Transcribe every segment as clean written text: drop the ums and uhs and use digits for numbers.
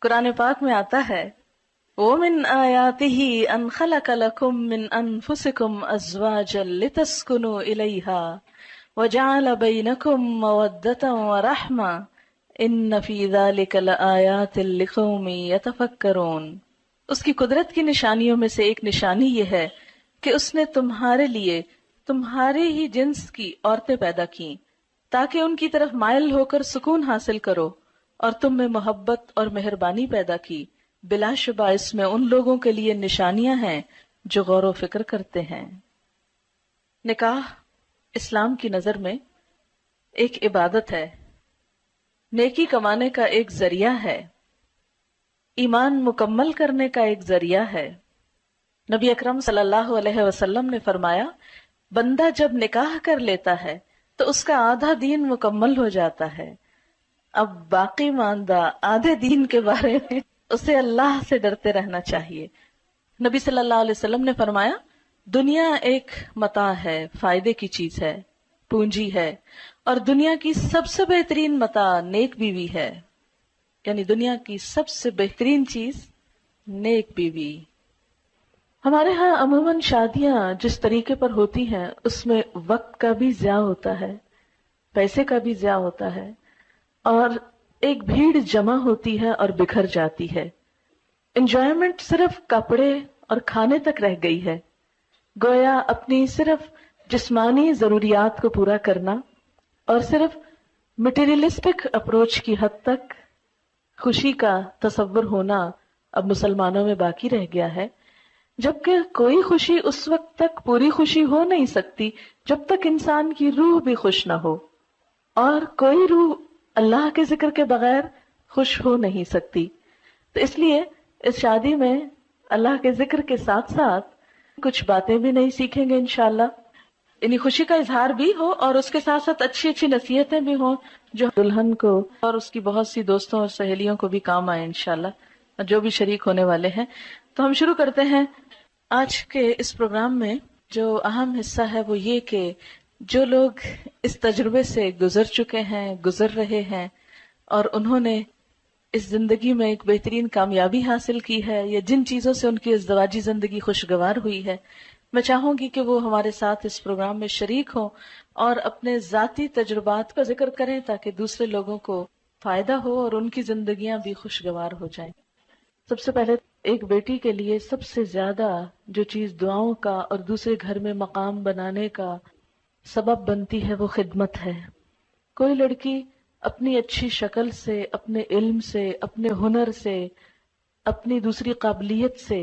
قرآن پاک میں آتا ہے وَمِنْ آيَاتِهِ أَنْ خَلَقَ لَكُم مِّنْ أَنفُسِكُمْ أَزْوَاجًا لِتَسْكُنُوا إِلَيْهَا وَجَعَلَ بَيْنَكُم مَّوَدَّةً وَرَحْمَةً إِنَّ فِي ذَلِكَ لَآيَاتٍ لِقَوْمٍ يَتَفَكَّرُونَ۔ اس کی قدرت کی نشانیوں میں سے ایک نشانی یہ ہے کہ اس نے تمہارے لیے تمہارے ہی جنس کی عورتیں پیدا کی تاکہ ان کی طرف مائل ہو کر سکون حاصل کرو، اور تم میں محبت اور مہربانی پیدا کی۔ بلا شبہ اس میں ان لوگوں کے لیے نشانیاں ہیں جو غور و فکر کرتے ہیں۔ نکاح اسلام کی نظر میں ایک عبادت ہے، نیکی کمانے کا ایک ذریعہ ہے، ایمان مکمل کرنے کا ایک ذریعہ ہے۔ نبی اکرم صلی اللہ علیہ وسلم نے فرمایا بندہ جب نکاح کر لیتا ہے تو اس کا آدھا دین مکمل ہو جاتا ہے۔ اب باقی ماندہ آدھے دین کے بارے میں اسے اللہ سے ڈرتے رہنا چاہیے۔ نبی صلی اللہ علیہ وسلم نے فرمایا دنیا ایک متاع ہے، فائدے کی چیز ہے، پونجی ہے، اور دنیا کی سب سے بہترین متاع نیک بیوی ہے، یعنی دنیا کی سب سے بہترین چیز نیک بیوی۔ ہمارے ہاں عموماً شادیاں جس طریقے پر ہوتی ہیں اس میں وقت کا بھی ضیاع ہوتا ہے، پیسے کا بھی ضیاع ہوتا ہے، اور ایک بھیڑ جمع ہوتی ہے اور بکھر جاتی ہے۔ انجوائمنٹ صرف کپڑے اور کھانے تک رہ گئی ہے، گویا اپنی صرف جسمانی ضروریات کو پورا کرنا اور صرف مٹیریلسٹک اپروچ کی حد تک خوشی کا تصور ہونا اب مسلمانوں میں باقی رہ گیا ہے، جبکہ کوئی خوشی اس وقت تک پوری خوشی ہو نہیں سکتی جب تک انسان کی روح بھی خوش نہ ہو، اور کوئی روح اللہ کے ذکر کے بغیر خوش ہو نہیں سکتی۔ تو اس لیے اس شادی میں اللہ کے ذکر کے ساتھ ساتھ کچھ باتیں بھی نہیں سیکھیں گے انشاءاللہ، یعنی خوشی کا اظہار بھی ہو اور اس کے ساتھ ساتھ اچھی اچھی نصیحتیں بھی ہوں جو دلہن کو اور اس کی بہت سی دوستوں اور سہیلیوں کو بھی کام آئے انشاءاللہ، اور جو بھی شریک ہونے والے ہیں۔ تو ہم شروع کرتے ہیں آج کے اس پروگرام میں۔ جو اہم حصہ ہے وہ یہ کہ جو لوگ اس تجربے سے گزر چکے ہیں، گزر رہے ہیں، اور انہوں نے اس زندگی میں ایک بہترین کامیابی حاصل کی ہے، یا جن چیزوں سے ان کی ازدواجی زندگی خوشگوار ہوئی ہے، میں چاہوں گی کہ وہ ہمارے ساتھ اس پروگرام میں شریک ہوں اور اپنے ذاتی تجربات کا ذکر کریں تاکہ دوسرے لوگوں کو فائدہ ہو اور ان کی زندگیاں بھی خوشگوار ہو جائیں۔ سب سے پہلے ایک بیٹی کے لیے سب سے زیادہ جو چیز دعاؤں کا اور دوسرے گھر میں مقام بنانے کا سبب بنتی ہے وہ خدمت ہے۔ کوئی لڑکی اپنی اچھی شکل سے، اپنے علم سے، اپنے ہنر سے، اپنی دوسری قابلیت سے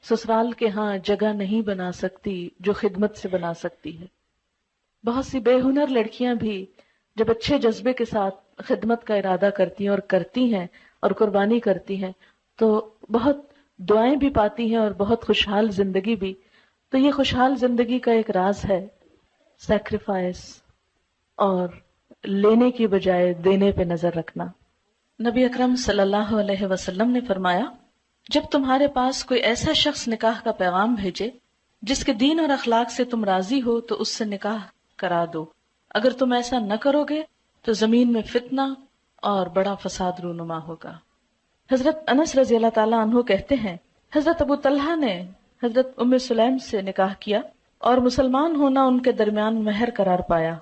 سسرال کے ہاں جگہ نہیں بنا سکتی جو خدمت سے بنا سکتی ہے۔ بہت سی بے ہنر لڑکیاں بھی جب اچھے جذبے کے ساتھ خدمت کا ارادہ کرتی ہیں اور کرتی ہیں اور قربانی کرتی ہیں تو بہت دعائیں بھی پاتی ہیں اور بہت خوشحال زندگی بھی۔ تو یہ خوشحال زندگی کا ایک راز ہے سیکریفائس اور لینے کی بجائے دینے پہ نظر رکھنا۔ نبی اکرم صلی اللہ علیہ وسلم نے فرمایا جب تمہارے پاس کوئی ایسا شخص نکاح کا پیغام بھیجے جس کے دین اور اخلاق سے تم راضی ہو تو اس سے نکاح کرا دو، اگر تم ایسا نہ کرو گے تو زمین میں فتنہ اور بڑا فساد رونما ہوگا۔ حضرت انس رضی اللہ تعالیٰ عنہ کہتے ہیں حضرت ابو طلحہ نے حضرت ام سلیم سے نکاح کیا اور مسلمان ہونا ان کے درمیان مہر قرار پایا۔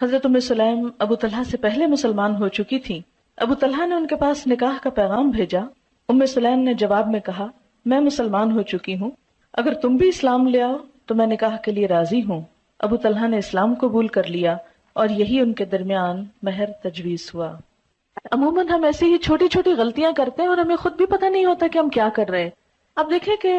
حضرت ام سلیم ابو طلحہ سے پہلے مسلمان ہو چکی تھی۔ ابو طلحہ نے ان کے پاس نکاح کا پیغام بھیجا۔ ام سلیم نے جواب میں کہا میں مسلمان ہو چکی ہوں، اگر تم بھی اسلام لے آؤ تو میں نکاح کے لیے راضی ہوں۔ ابو طلحہ نے اسلام قبول کر لیا اور یہی ان کے درمیان مہر تجویز ہوا۔ عموماً ہم ایسی ہی چھوٹی چھوٹی غلطیاں کرتے ہیں اور ہمیں خود بھی پتہ نہیں ہوتا کہ ہم کیا کر رہے ہیں۔ اب دیکھیں کہ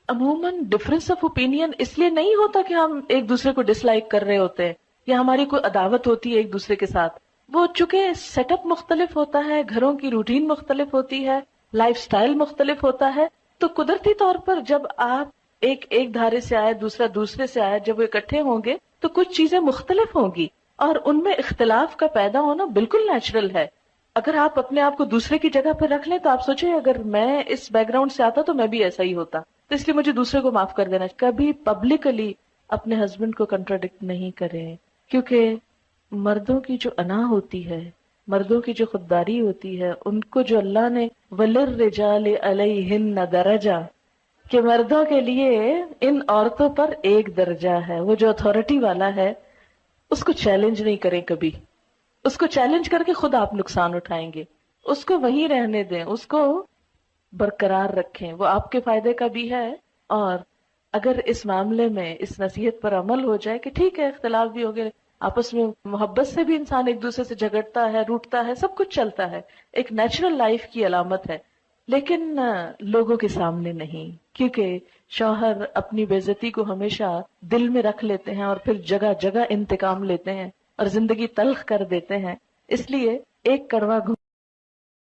عموماً ڈفرینس آف اوپینین اس لیے نہیں ہوتا کہ ہم ایک دوسرے کو ڈس لائک کر رہے ہوتے ہیں یا ہماری کوئی عداوت ہوتی ہے ایک دوسرے کے ساتھ۔ وہ چونکہ سیٹ اپ مختلف ہوتا ہے، گھروں کی روٹین مختلف ہوتی ہے، لائف سٹائل مختلف ہوتا ہے، تو قدرتی طور پر جب آپ ایک دھارے سے آئے دوسرا دوسرے سے آئے، جب وہ اکٹھے ہوں گے تو کچھ چیزیں مختلف ہوں گی اور ان میں اختلاف کا پیدا ہونا بالکل نیچرل ہے۔ اگر آپ اپنے آپ کو دوسرے کی جگہ پہ رکھ لیں تو آپ سوچیں اگر میں اس بیک گراؤنڈ سے آتا تو میں بھی ایسا ہی ہوتا، تو اس لیے مجھے دوسرے کو معاف کر دینا۔ کبھی پبلکلی اپنے ہسبینڈ کو کنٹراڈکٹ نہیں کریں، کیونکہ مردوں کی جو انا ہوتی ہے مردوں کی جو خودداری ہوتی ہے ان کو جو اللہ نے وَلِلرِّجَالِ عَلَيْهِنَّ دَرَجَةٌ، کہ مردوں کے لیے ان عورتوں پر ایک درجہ ہے، وہ جو اتھارٹی والا ہے اس کو چیلنج نہیں کریں کبھی، اس کو چیلنج کر کے خود آپ نقصان اٹھائیں گے، اس کو وہیں رہنے دیں، اس کو برقرار رکھیں، وہ آپ کے فائدے کا بھی ہے۔ اور اگر اس معاملے میں اس نصیحت پر عمل ہو جائے کہ ٹھیک ہے اختلاف بھی ہو گئے، آپس میں محبت سے بھی انسان ایک دوسرے سے جھگڑتا ہے، روٹتا ہے، سب کچھ چلتا ہے، ایک نیچرل لائف کی علامت ہے، لیکن لوگوں کے سامنے نہیں، کیونکہ شوہر اپنی بے عزتی کو ہمیشہ دل میں رکھ لیتے ہیں اور پھر جگہ جگہ انتقام لیتے ہیں اور زندگی تلخ کر دیتے ہیں۔ اس لیے ایک کڑوا